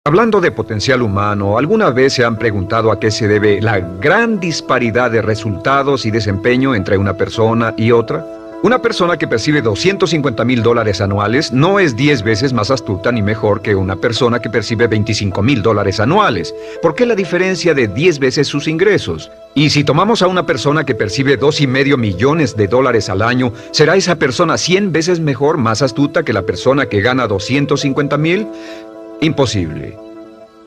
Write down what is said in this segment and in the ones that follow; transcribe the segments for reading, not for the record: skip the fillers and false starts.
Hablando de potencial humano, ¿alguna vez se han preguntado a qué se debe la gran disparidad de resultados y desempeño entre una persona y otra? Una persona que percibe $250,000 anuales no es 10 veces más astuta ni mejor que una persona que percibe $25,000 anuales. ¿Por qué la diferencia de 10 veces sus ingresos? Y si tomamos a una persona que percibe $2,5 millones al año, ¿será esa persona 100 veces mejor, más astuta que la persona que gana $250,000? Imposible.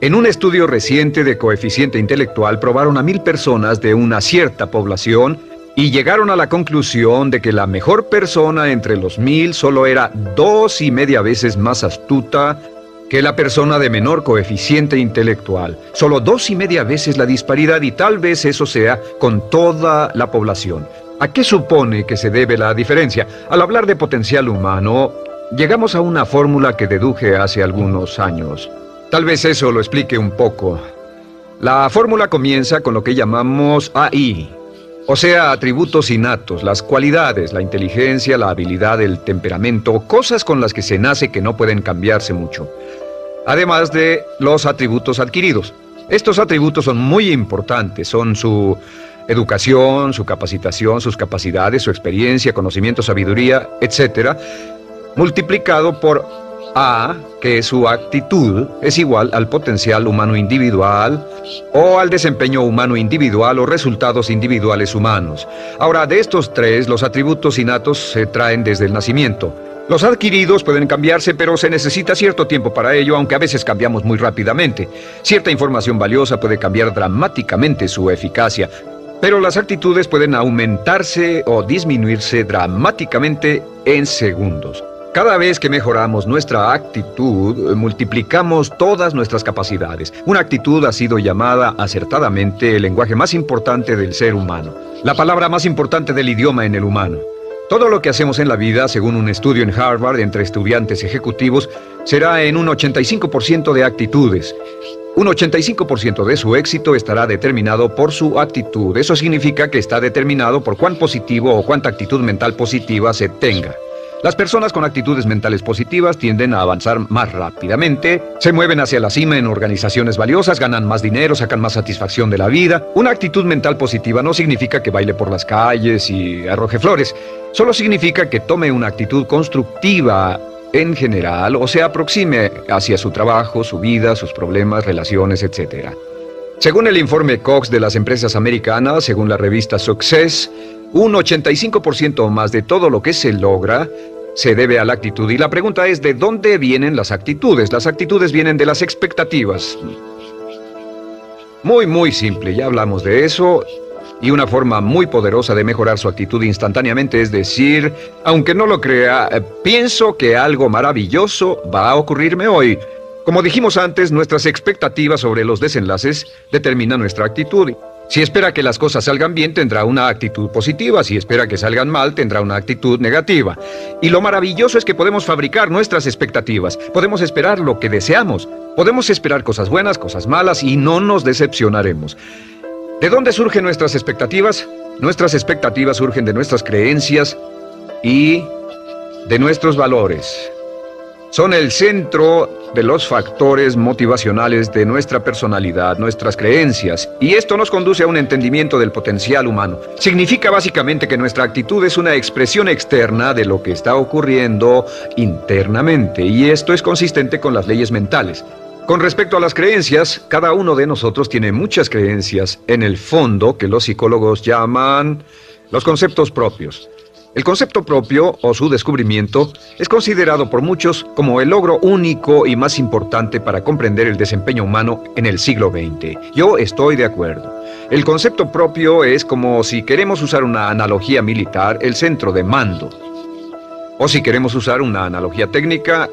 En un estudio reciente de coeficiente intelectual probaron a 1,000 personas de una cierta población y llegaron a la conclusión de que la mejor persona entre los 1,000 solo era 2,5 veces más astuta que la persona de menor coeficiente intelectual. Solo 2,5 veces la disparidad, y tal vez eso sea con toda la población. ¿A qué supone que se debe la diferencia? Al hablar de potencial humano, llegamos a una fórmula que deduje hace algunos años. Tal vez eso lo explique un poco. La fórmula comienza con lo que llamamos AI, o sea, atributos innatos, las cualidades, la inteligencia, la habilidad, el temperamento, cosas con las que se nace que no pueden cambiarse mucho. Además de los atributos adquiridos. Estos atributos son muy importantes, son su educación, su capacitación, sus capacidades, su experiencia, conocimiento, sabiduría, etc., multiplicado por A, que es su actitud, es igual al potencial humano individual o al desempeño humano individual o resultados individuales humanos. Ahora, de estos tres, los atributos innatos se traen desde el nacimiento. Los adquiridos pueden cambiarse, pero se necesita cierto tiempo para ello, aunque a veces cambiamos muy rápidamente. Cierta información valiosa puede cambiar dramáticamente su eficacia, pero las actitudes pueden aumentarse o disminuirse dramáticamente en segundos. Cada vez que mejoramos nuestra actitud, multiplicamos todas nuestras capacidades. Una actitud ha sido llamada acertadamente el lenguaje más importante del ser humano, la palabra más importante del idioma en el humano. Todo lo que hacemos en la vida, según un estudio en Harvard entre estudiantes ejecutivos, será en un 85% de actitudes. Un 85% de su éxito estará determinado por su actitud. Eso significa que está determinado por cuán positivo o cuánta actitud mental positiva se tenga. Las personas con actitudes mentales positivas tienden a avanzar más rápidamente, se mueven hacia la cima en organizaciones valiosas, ganan más dinero, sacan más satisfacción de la vida. Una actitud mental positiva no significa que baile por las calles y arroje flores. Solo significa que tome una actitud constructiva en general o se aproxime hacia su trabajo, su vida, sus problemas, relaciones, etc. Según el informe Cox de las empresas americanas, según la revista Success, un 85% o más de todo lo que se logra se debe a la actitud. Y la pregunta es, ¿de dónde vienen las actitudes? Las actitudes vienen de las expectativas. Muy simple, ya hablamos de eso. Y una forma muy poderosa de mejorar su actitud instantáneamente es decir, aunque no lo crea, pienso que algo maravilloso va a ocurrirme hoy. Como dijimos antes, nuestras expectativas sobre los desenlaces determinan nuestra actitud. Si espera que las cosas salgan bien, tendrá una actitud positiva. Si espera que salgan mal, tendrá una actitud negativa. Y lo maravilloso es que podemos fabricar nuestras expectativas. Podemos esperar lo que deseamos. Podemos esperar cosas buenas, cosas malas, y no nos decepcionaremos. ¿De dónde surgen nuestras expectativas? Nuestras expectativas surgen de nuestras creencias y de nuestros valores. Son el centro de los factores motivacionales de nuestra personalidad, nuestras creencias, y esto nos conduce a un entendimiento del potencial humano. Significa básicamente que nuestra actitud es una expresión externa de lo que está ocurriendo internamente, y esto es consistente con las leyes mentales. Con respecto a las creencias, cada uno de nosotros tiene muchas creencias en el fondo que los psicólogos llaman los conceptos propios. El concepto propio, o su descubrimiento, es considerado por muchos como el logro único y más importante para comprender el desempeño humano en el siglo XX. Yo estoy de acuerdo. El concepto propio es como, si queremos usar una analogía militar, el centro de mando. O si queremos usar una analogía técnica,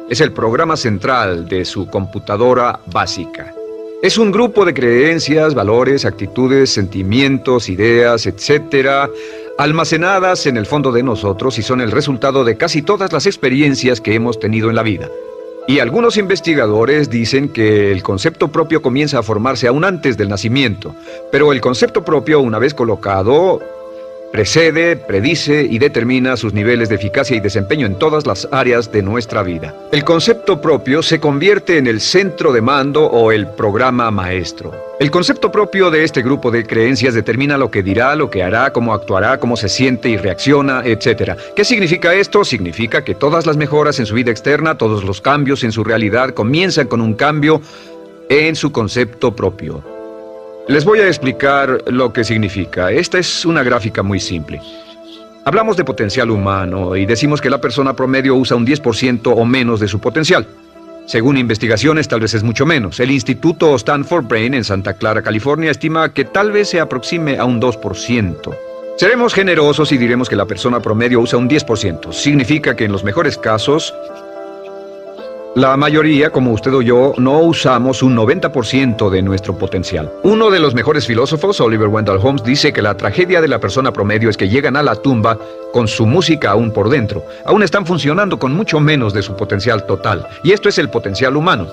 es el programa central de su computadora básica. Es un grupo de creencias, valores, actitudes, sentimientos, ideas, etc., almacenadas en el fondo de nosotros y son el resultado de casi todas las experiencias que hemos tenido en la vida. Y algunos investigadores dicen que el concepto propio comienza a formarse aún antes del nacimiento, pero el concepto propio, una vez colocado, Precede, predice y determina sus niveles de eficacia y desempeño en todas las áreas de nuestra vida. El concepto propio se convierte en el centro de mando o el programa maestro. El concepto propio de este grupo de creencias determina lo que dirá, lo que hará, cómo actuará, cómo se siente y reacciona, etc. ¿Qué significa esto? Significa que todas las mejoras en su vida externa, todos los cambios en su realidad comienzan con un cambio en su concepto propio. Les voy a explicar lo que significa. Esta es una gráfica muy simple. Hablamos de potencial humano y decimos que la persona promedio usa un 10% o menos de su potencial. Según investigaciones, tal vez es mucho menos. El Instituto Stanford Brain en Santa Clara, California, estima que tal vez se aproxime a un 2%. Seremos generosos y diremos que la persona promedio usa un 10%. Significa que en los mejores casos, la mayoría, como usted o yo, no usamos un 90% de nuestro potencial. Uno de los mejores filósofos, Oliver Wendell Holmes, dice que la tragedia de la persona promedio es que llegan a la tumba con su música aún por dentro. Aún están funcionando con mucho menos de su potencial total. Y esto es el potencial humano.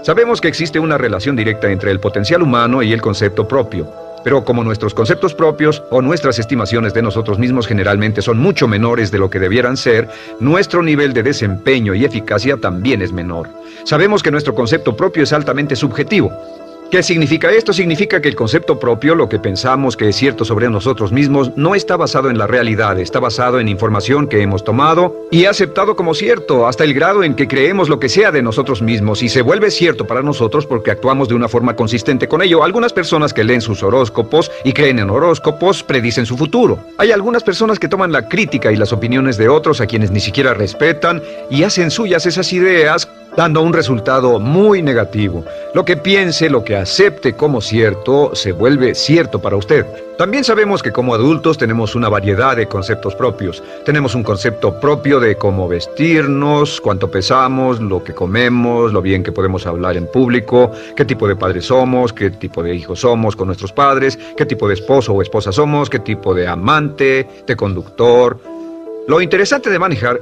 Sabemos que existe una relación directa entre el potencial humano y el concepto propio. Pero como nuestros conceptos propios o nuestras estimaciones de nosotros mismos generalmente son mucho menores de lo que debieran ser, nuestro nivel de desempeño y eficacia también es menor. Sabemos que nuestro concepto propio es altamente subjetivo. ¿Qué significa esto? Significa que el concepto propio, lo que pensamos que es cierto sobre nosotros mismos, no está basado en la realidad, está basado en información que hemos tomado y aceptado como cierto, hasta el grado en que creemos lo que sea de nosotros mismos y se vuelve cierto para nosotros porque actuamos de una forma consistente con ello. Algunas personas que leen sus horóscopos y creen en horóscopos predicen su futuro. Hay algunas personas que toman la crítica y las opiniones de otros a quienes ni siquiera respetan y hacen suyas esas ideas, dando un resultado muy negativo. Lo que piense, lo que acepte como cierto, se vuelve cierto para usted. También sabemos que como adultos tenemos una variedad de conceptos propios. Tenemos un concepto propio de cómo vestirnos, cuánto pesamos, lo que comemos, lo bien que podemos hablar en público, qué tipo de padres somos, qué tipo de hijos somos con nuestros padres, qué tipo de esposo o esposa somos, qué tipo de amante, de conductor. Lo interesante de manejar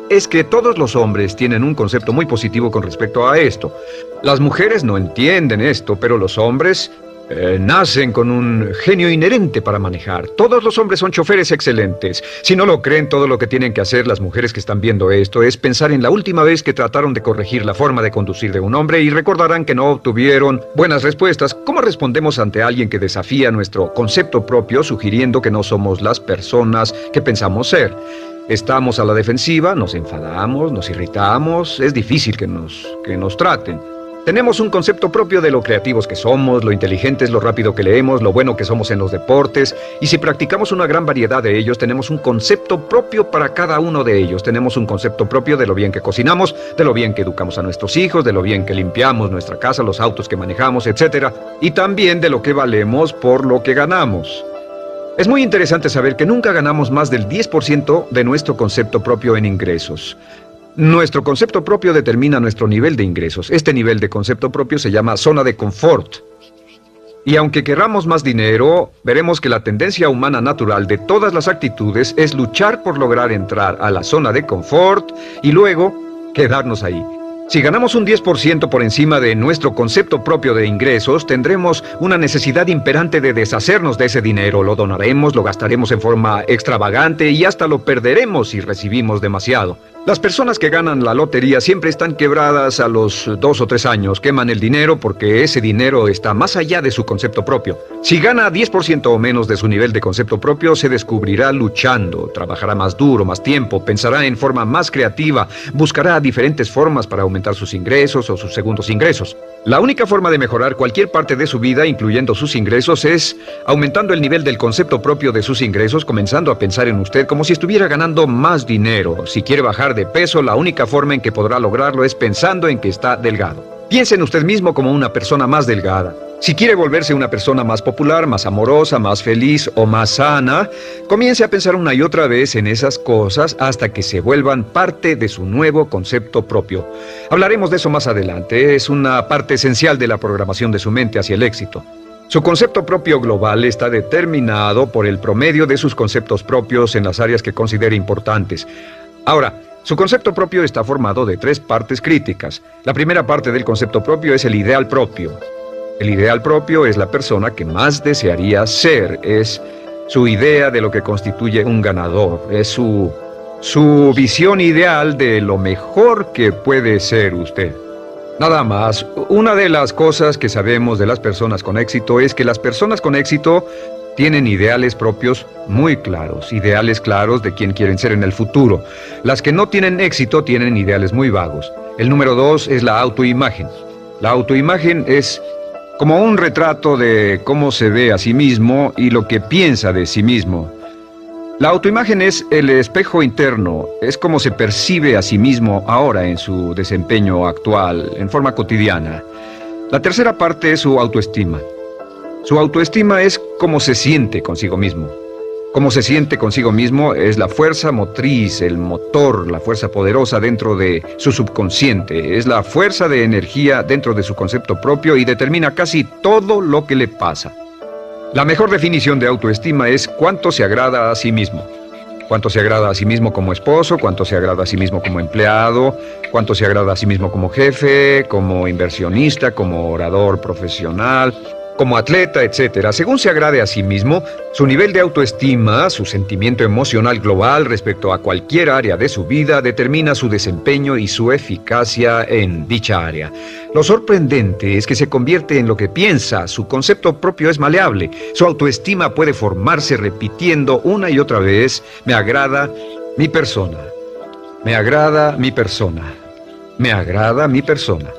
es que todos los hombres tienen un concepto muy positivo con respecto a esto. Las mujeres no entienden esto, pero los hombres nacen con un genio inherente para manejar. Todos los hombres son choferes excelentes. Si no lo creen, todo lo que tienen que hacer las mujeres que están viendo esto es pensar en la última vez que trataron de corregir la forma de conducir de un hombre y recordarán que no obtuvieron buenas respuestas. ¿Cómo respondemos ante alguien que desafía nuestro concepto propio, sugiriendo que no somos las personas que pensamos ser? Estamos a la defensiva, nos enfadamos, nos irritamos, es difícil que nos traten. Tenemos un concepto propio de lo creativos que somos, lo inteligentes, lo rápido que leemos, lo bueno que somos en los deportes, y si practicamos una gran variedad de ellos, tenemos un concepto propio para cada uno de ellos. Tenemos un concepto propio de lo bien que cocinamos, de lo bien que educamos a nuestros hijos, de lo bien que limpiamos nuestra casa, los autos que manejamos, etc. Y también de lo que valemos por lo que ganamos. Es muy interesante saber que nunca ganamos más del 10% de nuestro concepto propio en ingresos. Nuestro concepto propio determina nuestro nivel de ingresos. Este nivel de concepto propio se llama zona de confort. Y aunque querramos más dinero, veremos que la tendencia humana natural de todas las actitudes es luchar por lograr entrar a la zona de confort y luego quedarnos ahí. Si ganamos un 10% por encima de nuestro concepto propio de ingresos, tendremos una necesidad imperante de deshacernos de ese dinero. Lo donaremos, lo gastaremos en forma extravagante y hasta lo perderemos si recibimos demasiado. Las personas que ganan la lotería siempre están quebradas a los 2 o 3 años. Queman el dinero porque ese dinero está más allá de su concepto propio. Si gana 10% o menos de su nivel de concepto propio, se descubrirá luchando, trabajará más duro, más tiempo, pensará en forma más creativa, buscará diferentes formas para aumentar sus ingresos o sus segundos ingresos. La única forma de mejorar cualquier parte de su vida, incluyendo sus ingresos, es aumentando el nivel del concepto propio de sus ingresos, comenzando a pensar en usted como si estuviera ganando más dinero. Si quiere bajar de peso, la única forma en que podrá lograrlo es pensando en que está delgado. Piense en usted mismo como una persona más delgada. Si quiere volverse una persona más popular, más amorosa, más feliz o más sana, comience a pensar una y otra vez en esas cosas hasta que se vuelvan parte de su nuevo concepto propio. Hablaremos de eso más adelante. Es una parte esencial de la programación de su mente hacia el éxito. Su concepto propio global está determinado por el promedio de sus conceptos propios en las áreas que considere importantes. Ahora, su concepto propio está formado de 3 partes críticas. La primera parte del concepto propio es el ideal propio. El ideal propio es la persona que más desearía ser, es su idea de lo que constituye un ganador, es su visión ideal de lo mejor que puede ser usted. Nada más, una de las cosas que sabemos de las personas con éxito es que las personas con éxito tienen ideales propios muy claros, ideales claros de quién quieren ser en el futuro. Las que no tienen éxito tienen ideales muy vagos. El número 2 es la autoimagen. La autoimagen es como un retrato de cómo se ve a sí mismo y lo que piensa de sí mismo. La autoimagen es el espejo interno, es como se percibe a sí mismo ahora en su desempeño actual, en forma cotidiana. La tercera parte es su autoestima. Su autoestima es cómo se siente consigo mismo. Cómo se siente consigo mismo es la fuerza motriz, el motor, la fuerza poderosa dentro de su subconsciente. Es la fuerza de energía dentro de su concepto propio y determina casi todo lo que le pasa. La mejor definición de autoestima es cuánto se agrada a sí mismo. Cuánto se agrada a sí mismo como esposo, cuánto se agrada a sí mismo como empleado, cuánto se agrada a sí mismo como jefe, como inversionista, como orador profesional, como atleta, etc. Según se agrade a sí mismo, su nivel de autoestima, su sentimiento emocional global respecto a cualquier área de su vida, determina su desempeño y su eficacia en dicha área. Lo sorprendente es que se convierte en lo que piensa, su concepto propio es maleable, su autoestima puede formarse repitiendo una y otra vez: me agrada mi persona, me agrada mi persona, me agrada mi persona.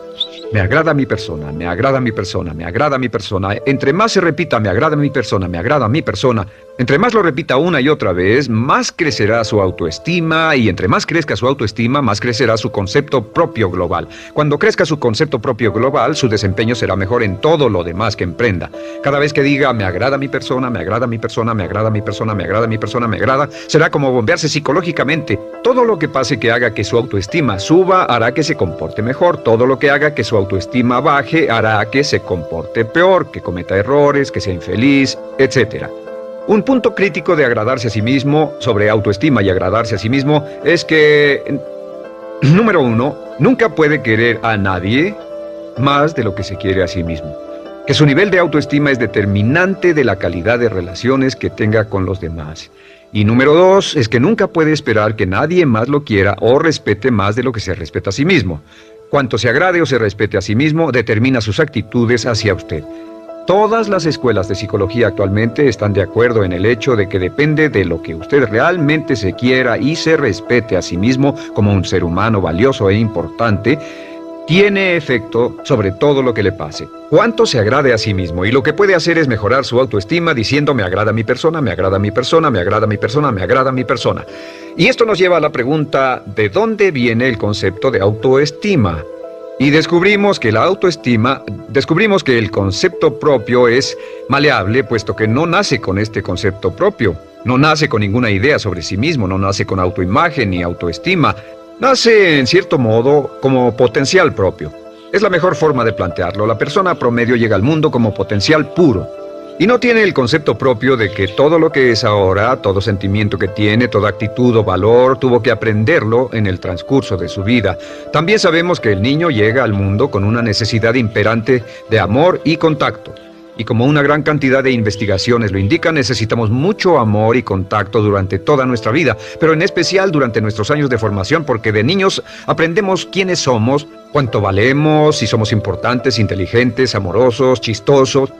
Me agrada mi persona, me agrada mi persona, me agrada mi persona. Entre más se repita me agrada mi persona, me agrada mi persona, entre más lo repita una y otra vez, más crecerá su autoestima, y entre más crezca su autoestima, más crecerá su concepto propio global. Cuando crezca su concepto propio global, su desempeño será mejor en todo lo demás que emprenda. Cada vez que diga me agrada mi persona, me agrada mi persona, me agrada mi persona, me agrada mi persona, me agrada, será como bombearse psicológicamente. Todo lo que pase que haga que su autoestima suba hará que se comporte mejor. Todo lo que haga que su autoestima baje hará que se comporte peor, que cometa errores, que sea infeliz, etc. Un punto crítico de agradarse a sí mismo, sobre autoestima y agradarse a sí mismo, es que, número 1, nunca puede querer a nadie más de lo que se quiere a sí mismo. Que su nivel de autoestima es determinante de la calidad de relaciones que tenga con los demás. Y número 2, es que nunca puede esperar que nadie más lo quiera o respete más de lo que se respeta a sí mismo. Cuanto se agrade o se respete a sí mismo, determina sus actitudes hacia usted. Todas las escuelas de psicología actualmente están de acuerdo en el hecho de que depende de lo que usted realmente se quiera y se respete a sí mismo como un ser humano valioso e importante, tiene efecto sobre todo lo que le pase. Cuánto se agrade a sí mismo, y lo que puede hacer es mejorar su autoestima diciendo me agrada mi persona, me agrada mi persona, me agrada mi persona, me agrada mi persona. Y esto nos lleva a la pregunta, ¿de dónde viene el concepto de autoestima? Y descubrimos que el concepto propio es maleable, puesto que no nace con este concepto propio, no nace con ninguna idea sobre sí mismo, no nace con autoimagen ni autoestima. Nace, en cierto modo, como potencial propio. Es la mejor forma de plantearlo. La persona promedio llega al mundo como potencial puro. Y no tiene el concepto propio de que todo lo que es ahora, todo sentimiento que tiene, toda actitud o valor, tuvo que aprenderlo en el transcurso de su vida. También sabemos que el niño llega al mundo con una necesidad imperante de amor y contacto. Y como una gran cantidad de investigaciones lo indican, necesitamos mucho amor y contacto durante toda nuestra vida, pero en especial durante nuestros años de formación, porque de niños aprendemos quiénes somos, cuánto valemos, si somos importantes, inteligentes, amorosos, chistosos.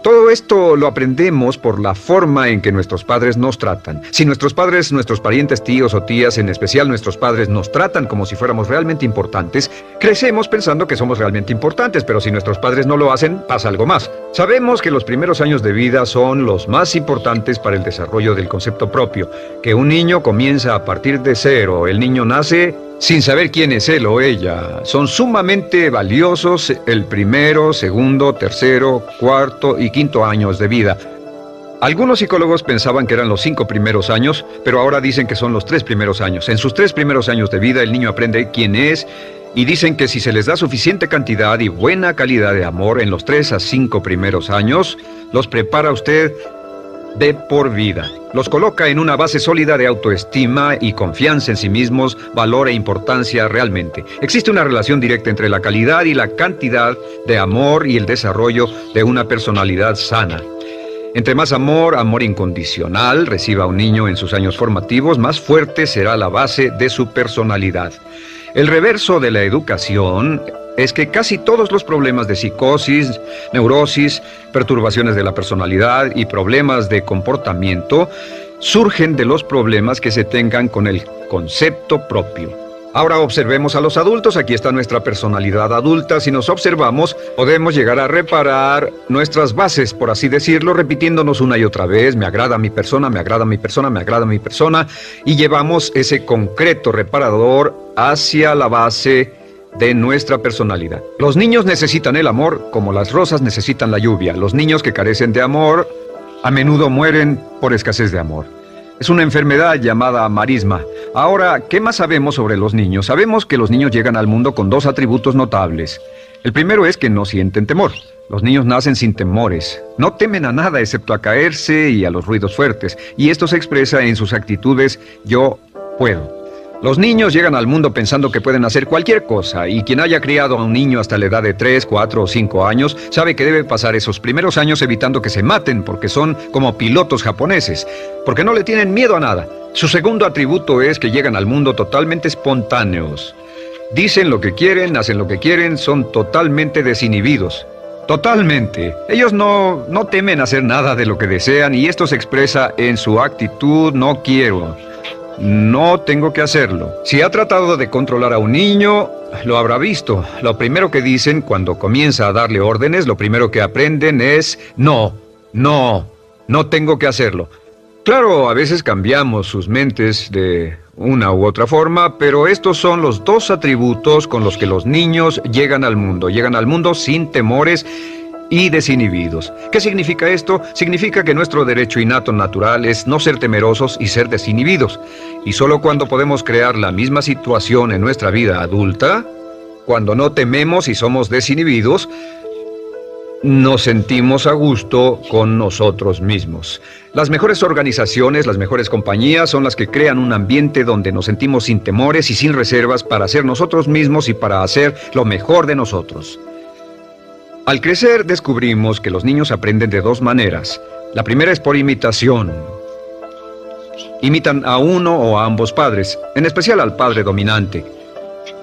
Todo esto lo aprendemos por la forma en que nuestros padres nos tratan. Si nuestros padres, nuestros parientes, tíos o tías, en especial nuestros padres, nos tratan como si fuéramos realmente importantes, crecemos pensando que somos realmente importantes, pero si nuestros padres no lo hacen, pasa algo más. Sabemos que los primeros años de vida son los más importantes para el desarrollo del concepto propio, que un niño comienza a partir de cero. El niño nace sin saber quién es él o ella. Son sumamente valiosos el primero, segundo, tercero, cuarto y quinto años de vida. Algunos psicólogos pensaban que eran los 5 primeros años, pero ahora dicen que son los 3 primeros años. En sus 3 primeros años de vida el niño aprende quién es, y dicen que si se les da suficiente cantidad y buena calidad de amor en los 3 a 5 primeros años, los prepara usted de por vida. Los coloca en una base sólida de autoestima y confianza en sí mismos, valor e importancia realmente. Existe una relación directa entre la calidad y la cantidad de amor y el desarrollo de una personalidad sana. Entre más amor, amor incondicional, reciba un niño en sus años formativos, más fuerte será la base de su personalidad. El reverso de la educación es que casi todos los problemas de psicosis, neurosis, perturbaciones de la personalidad y problemas de comportamiento surgen de los problemas que se tengan con el concepto propio. Ahora observemos a los adultos. Aquí está nuestra personalidad adulta. Si nos observamos, podemos llegar a reparar nuestras bases, por así decirlo, repitiéndonos una y otra vez: me agrada mi persona, me agrada mi persona, me agrada mi persona, y llevamos ese concreto reparador hacia la base de nuestra personalidad. Los niños necesitan el amor como las rosas necesitan la lluvia. Los niños que carecen de amor a menudo mueren por escasez de amor. Es una enfermedad llamada marisma. Ahora, ¿qué más sabemos sobre los niños? Sabemos que los niños llegan al mundo con dos atributos notables. El primero es que no sienten temor. Los niños nacen sin temores. No temen a nada excepto a caerse y a los ruidos fuertes. Y esto se expresa en sus actitudes: yo puedo. Los niños llegan al mundo pensando que pueden hacer cualquier cosa, y quien haya criado a un niño hasta la edad de 3, 4 o 5 años sabe que debe pasar esos primeros años evitando que se maten, porque son como pilotos japoneses, porque no le tienen miedo a nada. Su segundo atributo es que llegan al mundo totalmente espontáneos. Dicen lo que quieren, hacen lo que quieren, son totalmente desinhibidos. Totalmente. Ellos no temen hacer nada de lo que desean, y esto se expresa en su actitud: no quiero. No tengo que hacerlo. Si ha tratado de controlar a un niño, lo habrá visto. Lo primero que dicen cuando comienza a darle órdenes, lo primero que aprenden es: no tengo que hacerlo. Claro, a veces cambiamos sus mentes de una u otra forma, pero estos son los dos atributos con los que los niños llegan al mundo. Llegan al mundo sin temores y desinhibidos. ¿Qué significa esto? Significa que nuestro derecho innato natural es no ser temerosos y ser desinhibidos. Y solo cuando podemos crear la misma situación en nuestra vida adulta, cuando no tememos y somos desinhibidos, nos sentimos a gusto con nosotros mismos. Las mejores organizaciones, las mejores compañías son las que crean un ambiente donde nos sentimos sin temores y sin reservas para ser nosotros mismos y para hacer lo mejor de nosotros. Al crecer descubrimos que los niños aprenden de dos maneras. La primera es por imitación. Imitan a uno o a ambos padres, en especial al padre dominante.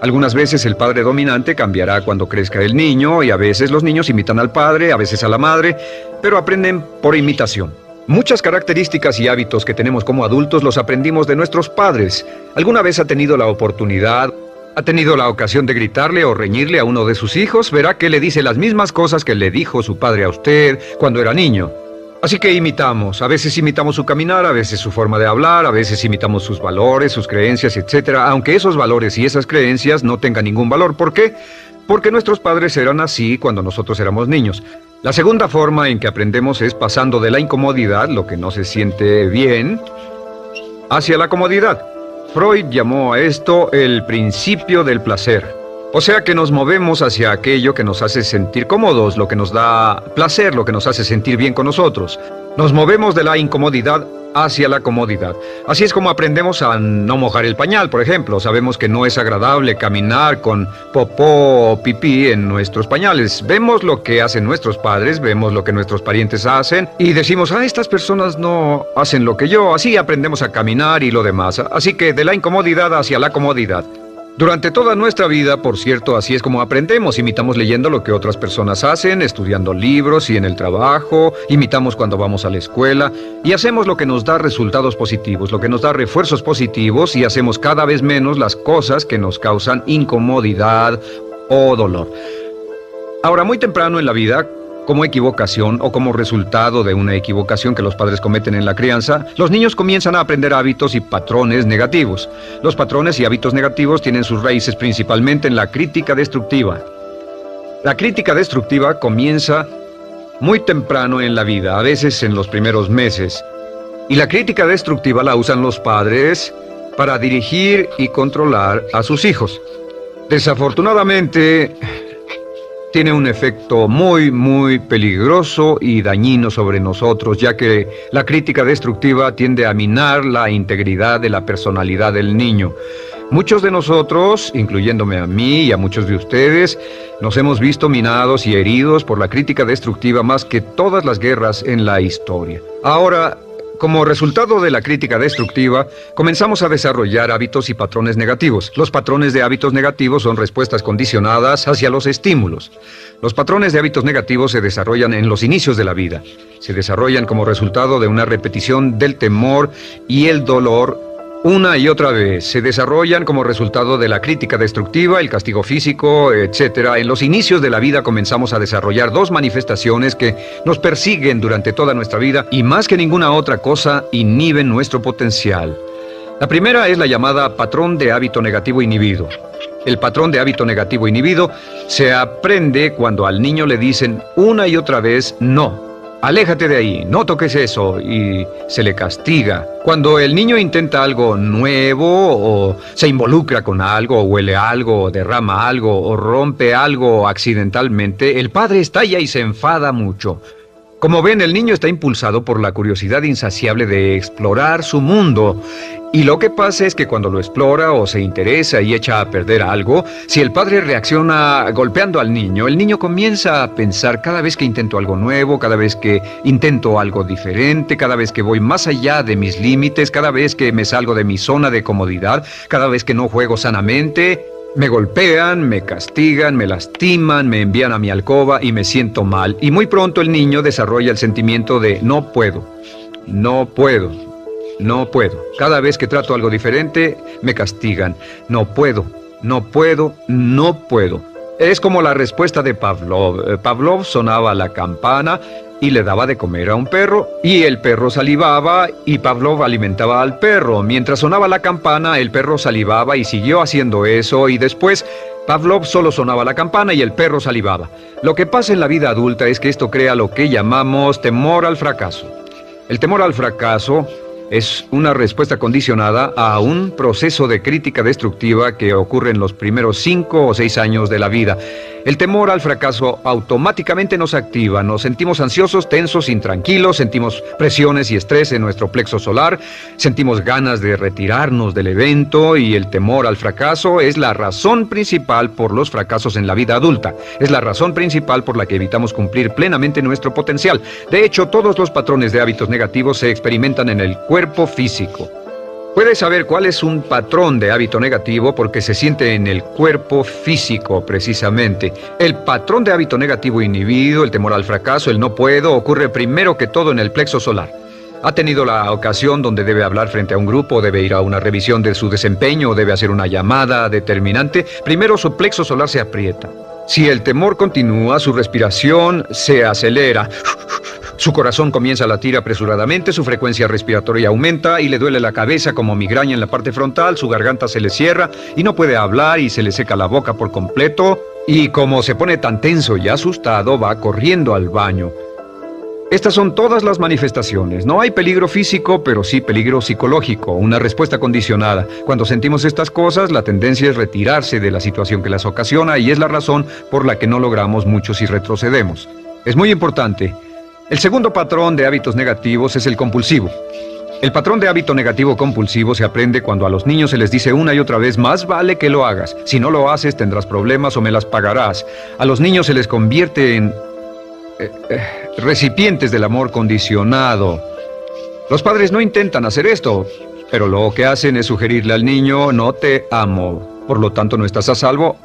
Algunas veces el padre dominante cambiará cuando crezca el niño, y a veces los niños imitan al padre, a veces a la madre, pero aprenden por imitación. Muchas características y hábitos que tenemos como adultos los aprendimos de nuestros padres. ¿Alguna vez ha tenido la ocasión de gritarle o reñirle a uno de sus hijos? Verá que le dice las mismas cosas que le dijo su padre a usted cuando era niño. Así que imitamos. A veces imitamos su caminar, a veces su forma de hablar, a veces imitamos sus valores, sus creencias, etc. Aunque esos valores y esas creencias no tengan ningún valor. ¿Por qué? Porque nuestros padres eran así cuando nosotros éramos niños. La segunda forma en que aprendemos es pasando de la incomodidad, lo que no se siente bien, hacia la comodidad. Freud llamó a esto el principio del placer. O sea que nos movemos hacia aquello que nos hace sentir cómodos, lo que nos da placer, lo que nos hace sentir bien con nosotros. Nos movemos de la incomodidad hacia la comodidad. Así es como aprendemos a no mojar el pañal, por ejemplo. Sabemos que no es agradable caminar con popó o pipí en nuestros pañales. Vemos lo que hacen nuestros padres, vemos lo que nuestros parientes hacen y decimos: estas personas no hacen lo que yo. Así aprendemos a caminar y lo demás. Así que de la incomodidad hacia la comodidad. Durante toda nuestra vida, por cierto, así es como aprendemos. Imitamos leyendo lo que otras personas hacen, estudiando libros y en el trabajo, imitamos cuando vamos a la escuela, y hacemos lo que nos da resultados positivos, lo que nos da refuerzos positivos, y hacemos cada vez menos las cosas que nos causan incomodidad o dolor. Ahora, muy temprano en la vida, como equivocación o como resultado de una equivocación que los padres cometen en la crianza, los niños comienzan a aprender hábitos y patrones negativos. Los patrones y hábitos negativos tienen sus raíces principalmente en la crítica destructiva. La crítica destructiva comienza muy temprano en la vida, a veces en los primeros meses. Y la crítica destructiva la usan los padres para dirigir y controlar a sus hijos. Desafortunadamente, tiene un efecto muy peligroso y dañino sobre nosotros, ya que la crítica destructiva tiende a minar la integridad de la personalidad del niño. Muchos de nosotros, incluyéndome a mí y a muchos de ustedes, nos hemos visto minados y heridos por la crítica destructiva más que todas las guerras en la historia. Ahora, como resultado de la crítica destructiva, comenzamos a desarrollar hábitos y patrones negativos. Los patrones de hábitos negativos son respuestas condicionadas hacia los estímulos. Los patrones de hábitos negativos se desarrollan en los inicios de la vida. Se desarrollan como resultado de una repetición del temor y el dolor una y otra vez. Se desarrollan como resultado de la crítica destructiva, el castigo físico, etc. En los inicios de la vida comenzamos a desarrollar dos manifestaciones que nos persiguen durante toda nuestra vida y más que ninguna otra cosa inhiben nuestro potencial. La primera es la llamada patrón de hábito negativo inhibido. El patrón de hábito negativo inhibido se aprende cuando al niño le dicen una y otra vez no. Aléjate de ahí, no toques eso, y se le castiga. Cuando el niño intenta algo nuevo, o se involucra con algo, o huele algo, o derrama algo, o rompe algo accidentalmente, el padre estalla y se enfada mucho. Como ven, el niño está impulsado por la curiosidad insaciable de explorar su mundo. Y lo que pasa es que cuando lo explora o se interesa y echa a perder algo, si el padre reacciona golpeando al niño, el niño comienza a pensar cada vez que intento algo nuevo, cada vez que intento algo diferente, cada vez que voy más allá de mis límites, cada vez que me salgo de mi zona de comodidad, cada vez que no juego sanamente, me golpean, me castigan, me lastiman, me envían a mi alcoba y me siento mal. Y muy pronto el niño desarrolla el sentimiento de no puedo, no puedo, no puedo. Cada vez que trato algo diferente, me castigan. No puedo, no puedo, no puedo. Es como la respuesta de Pavlov. Pavlov sonaba la campana y le daba de comer a un perro, y el perro salivaba, y Pavlov alimentaba al perro. Mientras sonaba la campana, el perro salivaba y siguió haciendo eso, y después Pavlov solo sonaba la campana y el perro salivaba. Lo que pasa en la vida adulta es que esto crea lo que llamamos temor al fracaso. El temor al fracaso es una respuesta condicionada a un proceso de crítica destructiva que ocurre en los primeros 5 o 6 años de la vida. El temor al fracaso automáticamente nos activa, nos sentimos ansiosos, tensos, intranquilos, sentimos presiones y estrés en nuestro plexo solar, sentimos ganas de retirarnos del evento, y el temor al fracaso es la razón principal por los fracasos en la vida adulta. Es la razón principal por la que evitamos cumplir plenamente nuestro potencial. De hecho, todos los patrones de hábitos negativos se experimentan en el cuerpo físico. Puedes saber cuál es un patrón de hábito negativo porque se siente en el cuerpo físico, precisamente. El patrón de hábito negativo inhibido, el temor al fracaso, el no puedo, ocurre primero que todo en el plexo solar. ¿Ha tenido la ocasión donde debe hablar frente a un grupo, debe ir a una revisión de su desempeño, debe hacer una llamada determinante? Primero su plexo solar se aprieta. Si el temor continúa, su respiración se acelera. Su corazón comienza a latir apresuradamente, su frecuencia respiratoria aumenta y le duele la cabeza como migraña en la parte frontal, su garganta se le cierra y no puede hablar y se le seca la boca por completo. Y como se pone tan tenso y asustado, va corriendo al baño. Estas son todas las manifestaciones. No hay peligro físico, pero sí peligro psicológico, una respuesta condicionada. Cuando sentimos estas cosas, la tendencia es retirarse de la situación que las ocasiona y es la razón por la que no logramos mucho si retrocedemos. Es muy importante. El segundo patrón de hábitos negativos es el compulsivo. El patrón de hábito negativo compulsivo se aprende cuando a los niños se les dice una y otra vez, más vale que lo hagas. Si no lo haces, tendrás problemas o me las pagarás. A los niños se les convierte en recipientes del amor condicionado. Los padres no intentan hacer esto, pero lo que hacen es sugerirle al niño, no te amo, por lo tanto no estás a salvo,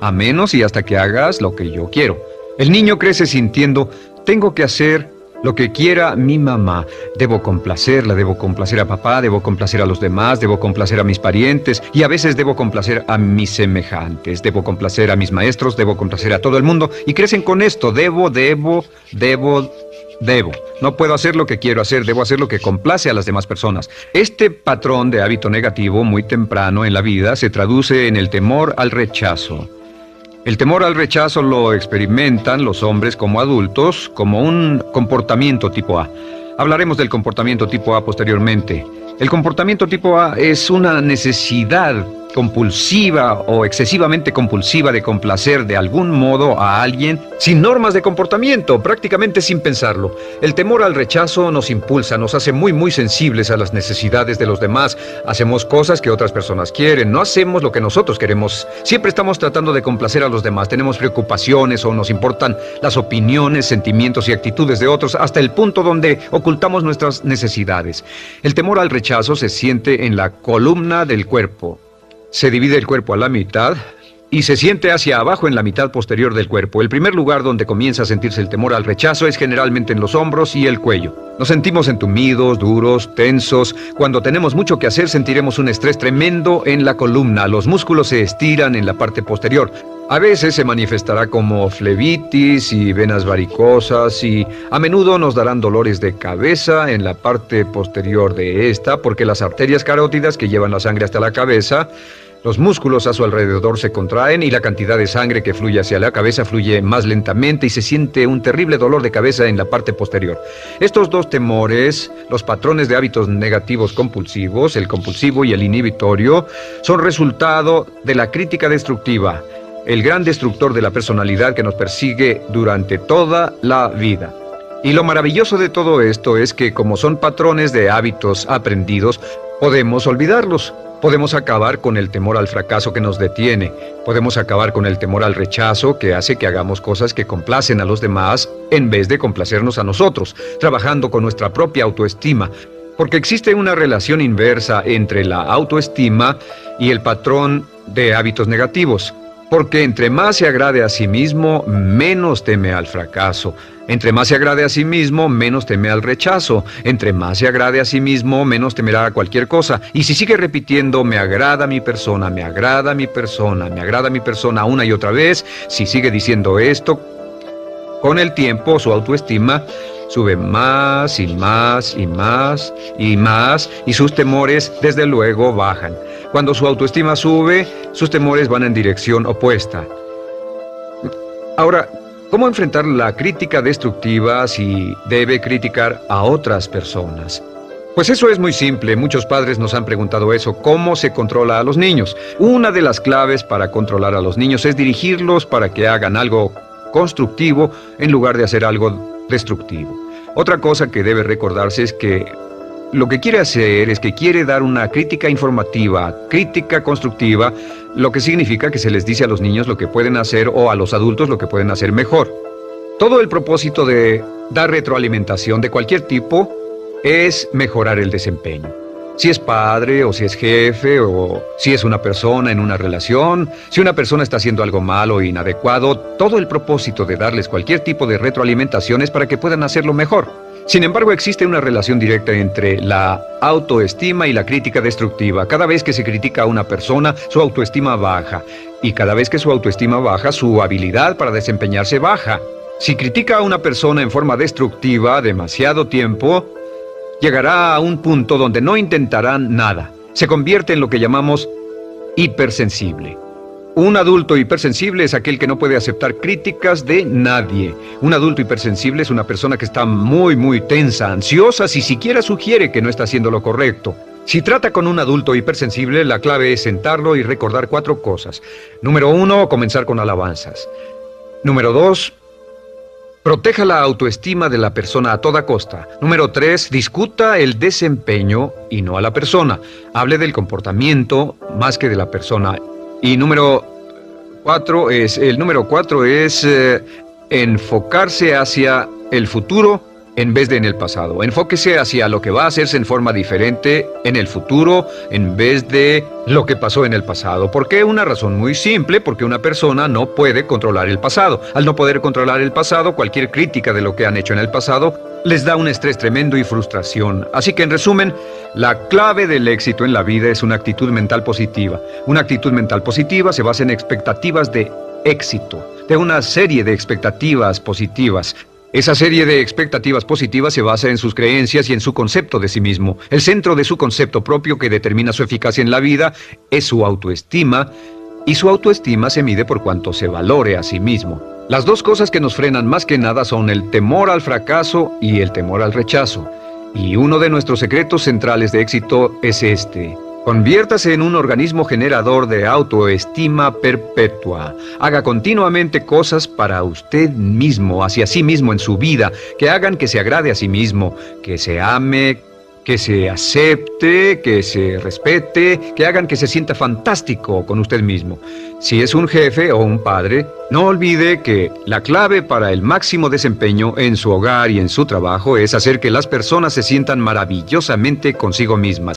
a menos y hasta que hagas lo que yo quiero. El niño crece sintiendo, tengo que hacer lo que quiera mi mamá. Debo complacerla, debo complacer a papá, debo complacer a los demás, debo complacer a mis parientes y a veces debo complacer a mis semejantes, debo complacer a mis maestros, debo complacer a todo el mundo y crecen con esto, debo. No puedo hacer lo que quiero hacer, debo hacer lo que complace a las demás personas. Este patrón de hábito negativo muy temprano en la vida se traduce en el temor al rechazo. El temor al rechazo lo experimentan los hombres como adultos como un comportamiento tipo A. Hablaremos del comportamiento tipo A posteriormente. El comportamiento tipo A es una necesidad compulsiva o excesivamente compulsiva de complacer de algún modo a alguien sin normas de comportamiento, prácticamente sin pensarlo. El temor al rechazo nos impulsa, nos hace muy sensibles a las necesidades de los demás. Hacemos cosas que otras personas quieren, no hacemos lo que nosotros queremos. Siempre estamos tratando de complacer a los demás. Tenemos preocupaciones o nos importan las opiniones, sentimientos y actitudes de otros hasta el punto donde ocultamos nuestras necesidades. El temor al rechazo se siente en la columna del cuerpo. Se divide el cuerpo a la mitad y se siente hacia abajo en la mitad posterior del cuerpo. El primer lugar donde comienza a sentirse el temor al rechazo es generalmente en los hombros y el cuello. Nos sentimos entumidos, duros, tensos. Cuando tenemos mucho que hacer, sentiremos un estrés tremendo en la columna. Los músculos se estiran en la parte posterior. A veces se manifestará como flebitis y venas varicosas y a menudo nos darán dolores de cabeza en la parte posterior de esta porque las arterias carótidas que llevan la sangre hasta la cabeza, los músculos a su alrededor se contraen y la cantidad de sangre que fluye hacia la cabeza fluye más lentamente y se siente un terrible dolor de cabeza en la parte posterior. Estos dos temores, los patrones de hábitos negativos compulsivos, el compulsivo y el inhibitorio, son resultado de la crítica destructiva, el gran destructor de la personalidad que nos persigue durante toda la vida. Y lo maravilloso de todo esto es que como son patrones de hábitos aprendidos, podemos olvidarlos. Podemos acabar con el temor al fracaso que nos detiene. Podemos acabar con el temor al rechazo que hace que hagamos cosas que complacen a los demás en vez de complacernos a nosotros, trabajando con nuestra propia autoestima. Porque existe una relación inversa entre la autoestima y el patrón de hábitos negativos. Porque entre más se agrade a sí mismo, menos teme al fracaso. Entre más se agrade a sí mismo, menos teme al rechazo. Entre más se agrade a sí mismo, menos temerá a cualquier cosa. Y si sigue repitiendo, me agrada mi persona, me agrada mi persona, me agrada mi persona una y otra vez, si sigue diciendo esto, con el tiempo su autoestima sube más y más y más y más y sus temores desde luego bajan. Cuando su autoestima sube, sus temores van en dirección opuesta. Ahora, ¿cómo enfrentar la crítica destructiva si debe criticar a otras personas? Pues eso es muy simple. Muchos padres nos han preguntado eso. ¿Cómo se controla a los niños? Una de las claves para controlar a los niños es dirigirlos para que hagan algo constructivo en lugar de hacer algo destructivo. Otra cosa que debe recordarse es que lo que quiere hacer es que quiere dar una crítica informativa, crítica constructiva, lo que significa que se les dice a los niños lo que pueden hacer o a los adultos lo que pueden hacer mejor. Todo el propósito de dar retroalimentación de cualquier tipo es mejorar el desempeño. Si es padre o si es jefe o si es una persona en una relación, si una persona está haciendo algo malo o inadecuado, todo el propósito de darles cualquier tipo de retroalimentación es para que puedan hacerlo mejor. Sin embargo, existe una relación directa entre la autoestima y la crítica destructiva. Cada vez que se critica a una persona, su autoestima baja. Y cada vez que su autoestima baja, su habilidad para desempeñarse baja. Si critica a una persona en forma destructiva demasiado tiempo, llegará a un punto donde no intentarán nada. Se convierte en lo que llamamos hipersensible. Un adulto hipersensible es aquel que no puede aceptar críticas de nadie. Un adulto hipersensible es una persona que está muy tensa, ansiosa, si siquiera sugiere que no está haciendo lo correcto. Si trata con un adulto hipersensible, la clave es sentarlo y recordar 4 cosas. Número 1, comenzar con alabanzas. Número 2, proteja la autoestima de la persona a toda costa. Número 3, discuta el desempeño y no a la persona. Hable del comportamiento más que de la persona. Y número 4 es enfocarse hacia el futuro en vez de en el pasado. Enfóquese hacia lo que va a hacerse en forma diferente en el futuro en vez de lo que pasó en el pasado. ¿Por qué? Una razón muy simple, porque una persona no puede controlar el pasado. Al no poder controlar el pasado, cualquier crítica de lo que han hecho en el pasado les da un estrés tremendo y frustración. Así que en resumen, la clave del éxito en la vida es una actitud mental positiva. Una actitud mental positiva se basa en expectativas de éxito, de una serie de expectativas positivas. Esa serie de expectativas positivas se basa en sus creencias y en su concepto de sí mismo. El centro de su concepto propio que determina su eficacia en la vida es su autoestima, y su autoestima se mide por cuanto se valore a sí mismo. Las dos cosas que nos frenan más que nada son el temor al fracaso y el temor al rechazo. Y uno de nuestros secretos centrales de éxito es este: Conviértase en un organismo generador de autoestima perpetua. Haga continuamente cosas para usted mismo, hacia sí mismo en su vida, que hagan que se agrade a sí mismo, que se ame, que se acepte, que se respete, que hagan que se sienta fantástico con usted mismo. Si es un jefe o un padre, no olvide que la clave para el máximo desempeño en su hogar y en su trabajo es hacer que las personas se sientan maravillosamente consigo mismas.